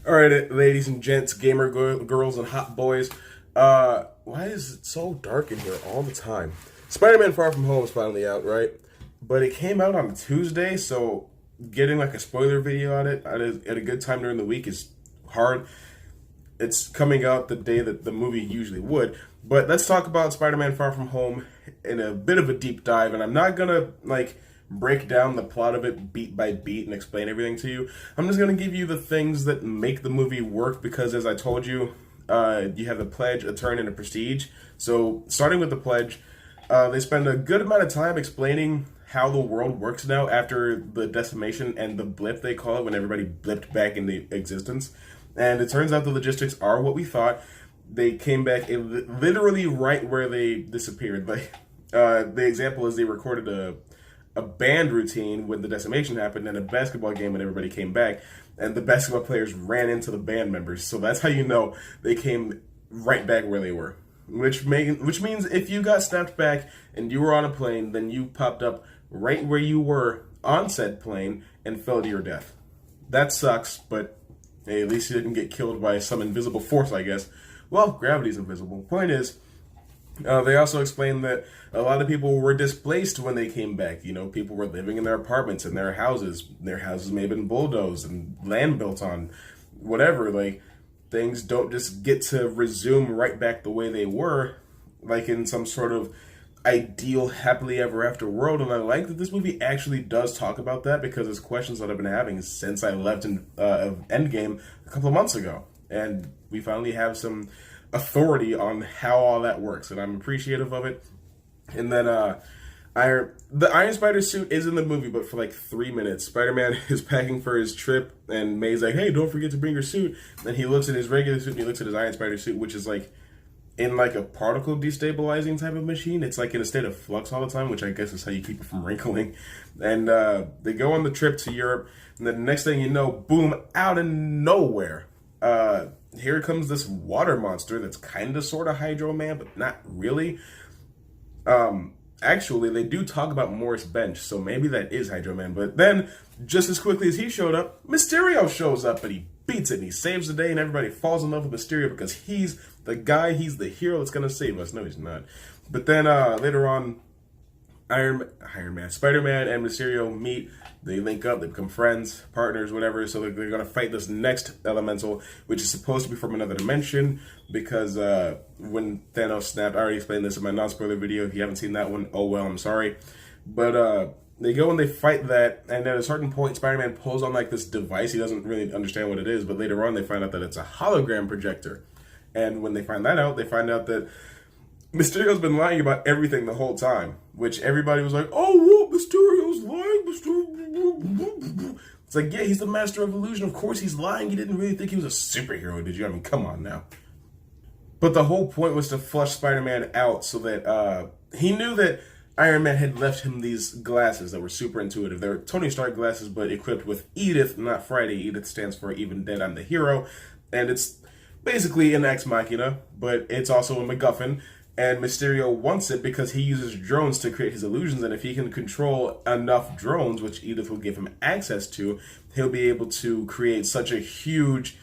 All right, ladies and gents, gamer girls and hot boys. Why is it so dark in here all the time? Spider-Man: Far From Home is finally out, right? But it came out on Tuesday, so getting like a spoiler video on it at a good time during the week is hard. It's coming out the day that the movie usually would. But let's talk about Spider-Man: Far From Home in a bit of a deep dive, and I'm not gonna break down the plot of it beat by beat and explain everything to you. I'm just going to give you the things that make the movie work because, as I told you, you have the Pledge, a Turn, and a Prestige. So, starting with the Pledge, they spend a good amount of time explaining how the world works now after the decimation and the blip, they call it, when everybody blipped back into existence. And it turns out the logistics are what we thought. They came back literally right where they disappeared. The example is they recorded a band routine when the decimation happened and a basketball game when everybody came back, and the basketball players ran into the band members. So that's how you know they came right back where they were. Which means if you got snapped back and you were on a plane, then you popped up right where you were on said plane and fell to your death. That sucks, but hey, at least you didn't get killed by some invisible force, I guess. Well, gravity's invisible. Point is, they also explained that a lot of people were displaced when they came back. You know, people were living in their apartments and their houses. Their houses may have been bulldozed and land built on, whatever. Things don't just get to resume right back the way they were, like in some sort of ideal happily ever after world. And I like that this movie actually does talk about that because it's questions that I've been having since I left in Endgame a couple of months ago. And we finally have some authority on how all that works, and I'm appreciative of it. And then the Iron Spider suit is in the movie, but for like 3 minutes. Spider-Man is packing for his trip, and May's like, hey, don't forget to bring your suit. And he looks at his regular suit, and he looks at his Iron Spider suit, which is like in like a particle destabilizing type of machine. It's like in a state of flux all the time, which I guess is how you keep it from wrinkling. And they go on the trip to Europe, and then the next thing you know, boom, out of nowhere, here comes this water monster that's kind of sort of Hydro Man, but not really. Actually, they do talk about Morris Bench, so maybe that is Hydro Man. But then, just as quickly as he showed up, Mysterio shows up, and he beats it, and he saves the day, and everybody falls in love with Mysterio because he's the guy, he's the hero that's going to save us. No, he's not. But then, later on, Iron Man, Spider-Man, and Mysterio meet. They link up, they become friends, partners, whatever. So they're going to fight this next elemental, which is supposed to be from another dimension. Because when Thanos snapped, I already explained this in my non-spoiler video. If you haven't seen that one, oh well, I'm sorry. But they go and they fight that, and at a certain point, Spider-Man pulls on like this device. He doesn't really understand what it is, but later on, they find out that it's a hologram projector. And when they find that out, they find out that Mysterio's been lying about everything the whole time, which everybody was like, oh, what? Mysterio's lying? It's like, yeah, he's the master of illusion. Of course he's lying. You didn't really think he was a superhero, did you? I mean, come on now. But the whole point was to flush Spider-Man out so that he knew that Iron Man had left him these glasses that were super intuitive. They're Tony Stark glasses, but equipped with Edith, not Friday. Edith stands for Even Dead, I'm the Hero. And it's basically an ex machina, but it's also a MacGuffin. And Mysterio wants it because he uses drones to create his illusions, and if he can control enough drones, which Edith will give him access to, he'll be able to create such a huge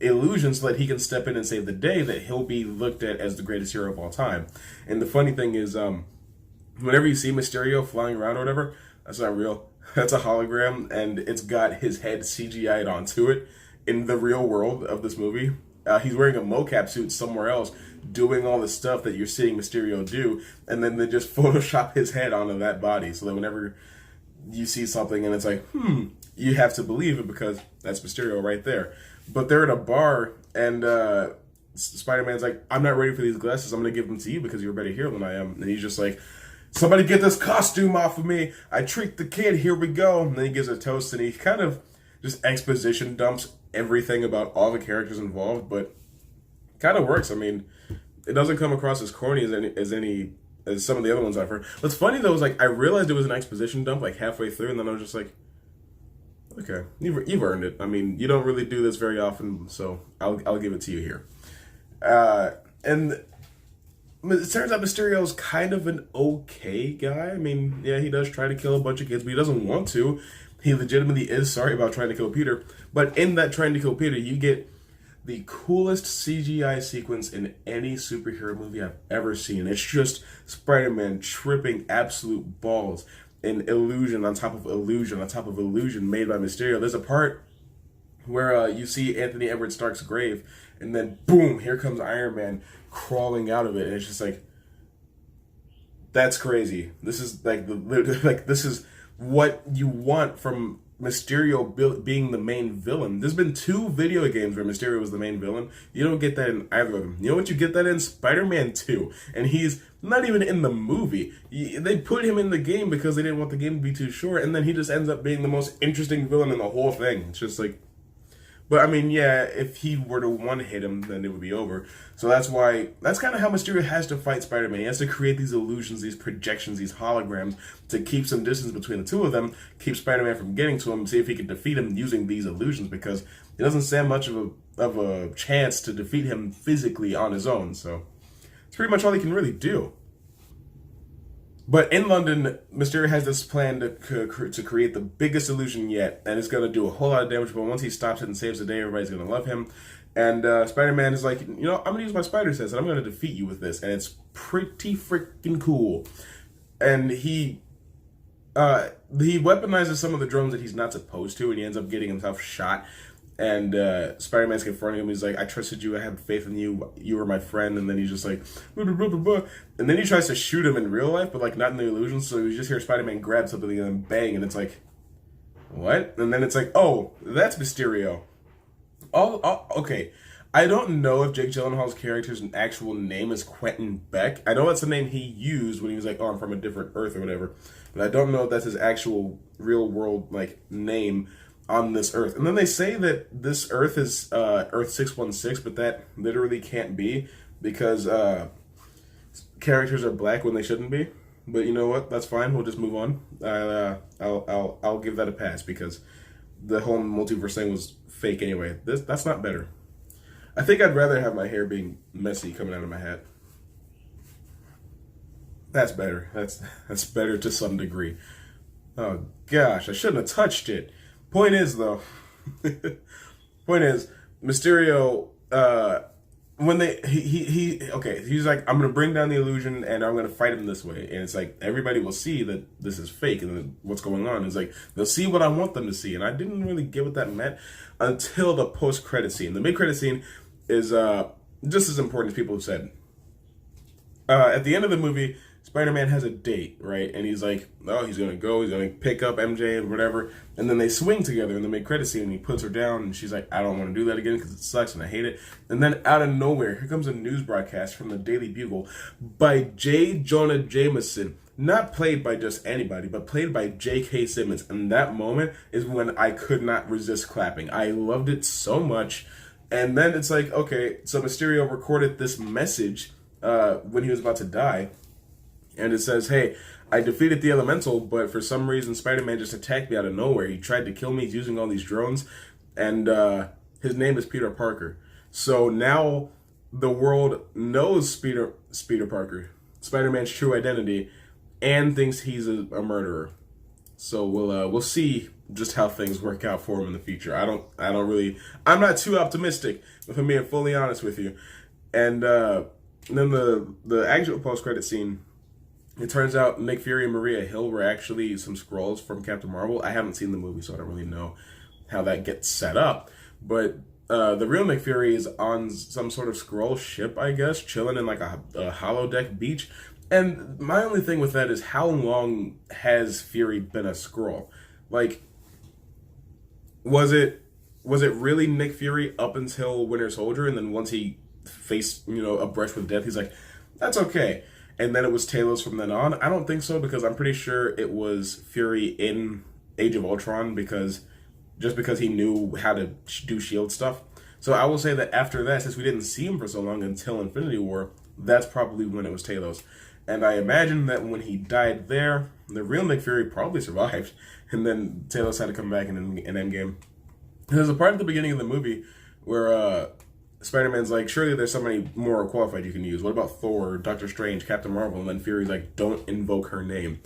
illusion so that he can step in and save the day, that he'll be looked at as the greatest hero of all time. And the funny thing is, whenever you see Mysterio flying around or whatever, that's not real. That's a hologram, and it's got his head CGI'd onto it in the real world of this movie. He's wearing a mocap suit somewhere else, doing all the stuff that you're seeing Mysterio do, and then they just Photoshop his head onto that body, so that whenever you see something and it's like, you have to believe it because that's Mysterio right there. But they're at a bar, and Spider-Man's like, I'm not ready for these glasses, I'm going to give them to you because you're a better hero than I am. And he's just like, somebody get this costume off of me, I tricked the kid, here we go. And then he gives a toast, and he kind of just exposition dumps everything about all the characters involved, but kind of works. I mean, it doesn't come across as corny as some of the other ones I've heard. What's funny though is like I realized it was an exposition dump like halfway through, and then I was just like, okay, you've earned it. I mean, you don't really do this very often, so I'll give it to you here. And it turns out Mysterio's kind of an okay guy. I mean, yeah, he does try to kill a bunch of kids, but he doesn't want to. He legitimately is sorry about trying to kill Peter, but in that trying to kill Peter, you get the coolest CGI sequence in any superhero movie I've ever seen. It's just Spider-Man tripping absolute balls in illusion on top of illusion on top of illusion made by Mysterio. There's a part where you see Anthony Edward Stark's grave, and then boom, here comes Iron Man crawling out of it, and it's just like, that's crazy. This is like this is what you want from Mysterio being the main villain. There's been 2 video games where Mysterio was the main villain. You don't get that in either of them. You know what you get that in? Spider-Man 2. And he's not even in the movie. They put him in the game because they didn't want the game to be too short, and then he just ends up being the most interesting villain in the whole thing. It's just like, but I mean, yeah, if he were to one-hit him, then it would be over. So that's kind of how Mysterio has to fight Spider-Man. He has to create these illusions, these projections, these holograms to keep some distance between the two of them, keep Spider-Man from getting to him, see if he can defeat him using these illusions, because it doesn't stand much of a chance to defeat him physically on his own. So it's pretty much all he can really do. But in London, Mysterio has this plan to create the biggest illusion yet, and it's going to do a whole lot of damage, but once he stops it and saves the day, everybody's going to love him. And Spider-Man is like, you know, I'm going to use my spider sense, and I'm going to defeat you with this, and it's pretty freaking cool. And he weaponizes some of the drones that he's not supposed to, and he ends up getting himself shot. And Spider-Man's confronting him. He's like, I trusted you. I had faith in you. You were my friend. And then he's just like, blah, blah, blah, blah. And then he tries to shoot him in real life, but like not in the illusion. So you just hear Spider-Man grab something and then bang. And it's like, what? And then it's like, oh, that's Mysterio. Okay. I don't know if Jake Gyllenhaal's character's actual name is Quentin Beck. I know that's the name he used when he was like, oh, I'm from a different Earth or whatever. But I don't know if that's his actual real world like name on this Earth. And then they say that this Earth is Earth 616, but that literally can't be because characters are black when they shouldn't be. But you know what? That's fine. We'll just move on. I'll give that a pass because the whole multiverse thing was fake anyway. That's not better. I think I'd rather have my hair being messy coming out of my hat. That's better. That's better to some degree. Oh gosh, I shouldn't have touched it. Point is, though, Mysterio, when he's like, I'm going to bring down the illusion and I'm going to fight him this way. And it's like, everybody will see that this is fake and then what's going on. It's like, they'll see what I want them to see. And I didn't really get what that meant until the post-credit scene. The mid-credit scene is just as important as people have said. At the end of the movie, Spider-Man has a date, right? And he's like, oh, he's going to pick up MJ and whatever. And then they swing together in the mid-credit scene and he puts her down and she's like, I don't want to do that again because it sucks and I hate it. And then out of nowhere, here comes a news broadcast from the Daily Bugle by J. Jonah Jameson. Not played by just anybody, but played by J.K. Simmons. And that moment is when I could not resist clapping. I loved it so much. And then it's like, okay, so Mysterio recorded this message when he was about to die. And it says, hey, I defeated the Elemental, but for some reason Spider-Man just attacked me out of nowhere. He tried to kill me. He's using all these drones. And his name is Peter Parker. So now the world knows Peter Parker, Spider-Man's true identity, and thinks he's a murderer. So we'll see just how things work out for him in the future. I'm not too optimistic, if I'm being fully honest with you. And then the actual post-credit scene, it turns out Nick Fury and Maria Hill were actually some Skrulls from Captain Marvel. I haven't seen the movie, so I don't really know how that gets set up. But the real Nick Fury is on some sort of Skrull ship, I guess, chilling in like a holodeck beach. And my only thing with that is, how long has Fury been a Skrull? Like, was it really Nick Fury up until Winter Soldier, and then once he faced, a brush with death, he's like, that's okay. And then it was Talos from then on? I don't think so, because I'm pretty sure it was Fury in Age of Ultron because he knew how to do S.H.I.E.L.D. stuff. So I will say that after that, since we didn't see him for so long until Infinity War, that's probably when it was Talos. And I imagine that when he died there, the real Nick Fury probably survived, and then Talos had to come back in Endgame. There's a part at the beginning of the movie where Spider-Man's like, surely there's somebody more qualified you can use. What about Thor, Doctor Strange, Captain Marvel? And then Fury's like, don't invoke her name.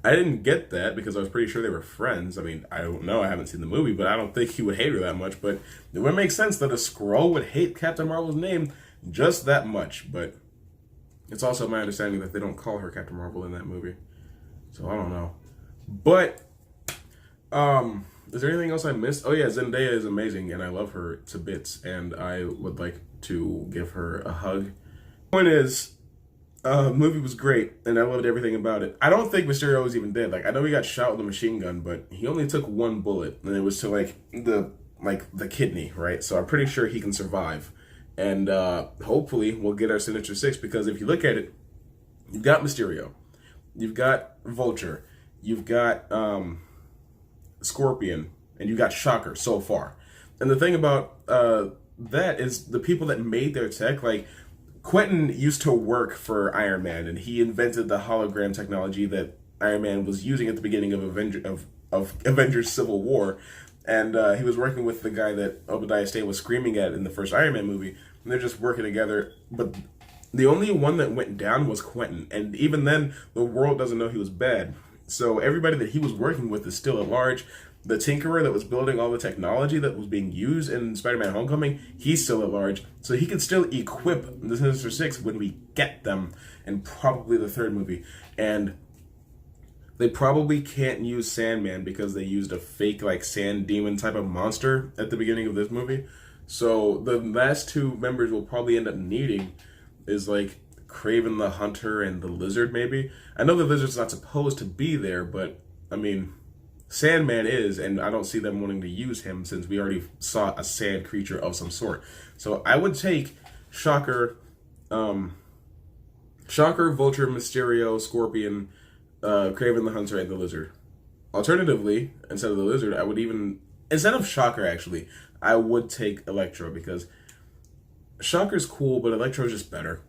I didn't get that because I was pretty sure they were friends. I mean, I don't know. I haven't seen the movie, but I don't think he would hate her that much. But it would make sense that a Skrull would hate Captain Marvel's name just that much. But it's also my understanding that they don't call her Captain Marvel in that movie. So I don't know. But is there anything else I missed? Oh yeah, Zendaya is amazing and I love her to bits and I would like to give her a hug. Point is, the movie was great and I loved everything about it. I don't think Mysterio was even dead. Like, I know he got shot with a machine gun, but he only took one bullet and it was to the kidney, right? So I'm pretty sure he can survive. And hopefully we'll get our Sinister Six, because if you look at it, you've got Mysterio, you've got Vulture, you've got Scorpion, and you've got Shocker so far. And the thing about that is the people that made their tech, like Quentin used to work for Iron Man, and he invented the hologram technology that Iron Man was using at the beginning of Avengers Civil War. And he was working with the guy that Obadiah Stane was screaming at in the first Iron Man movie. And they're just working together. But the only one that went down was Quentin. And even then, the world doesn't know he was bad. So everybody that he was working with is still at large. The Tinkerer that was building all the technology that was being used in Spider-Man Homecoming, he's still at large. So he can still equip the Sinister Six when we get them in probably the third movie. And they probably can't use Sandman because they used a fake, like, sand demon type of monster at the beginning of this movie. So the last two members we'll probably end up needing is, like, Kraven the Hunter and the Lizard, maybe. I know the Lizard's not supposed to be there, but, I mean, Sandman is, and I don't see them wanting to use him since we already saw a sand creature of some sort. So I would take Shocker, Vulture, Mysterio, Scorpion, Kraven the Hunter, and the Lizard. Alternatively, instead of the Lizard, I would even, instead of Shocker actually, I would take Electro, because Shocker's cool, but Electro's just better.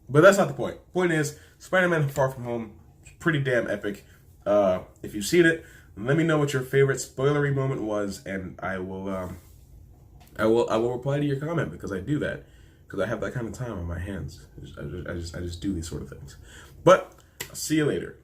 But that's not the point. Point is, Spider-Man Far From Home is pretty damn epic. If you've seen it, let me know what your favorite spoilery moment was, and I will reply to your comment, because I do that, because I have that kind of time on my hands. I just do these sort of things. But I'll see you later.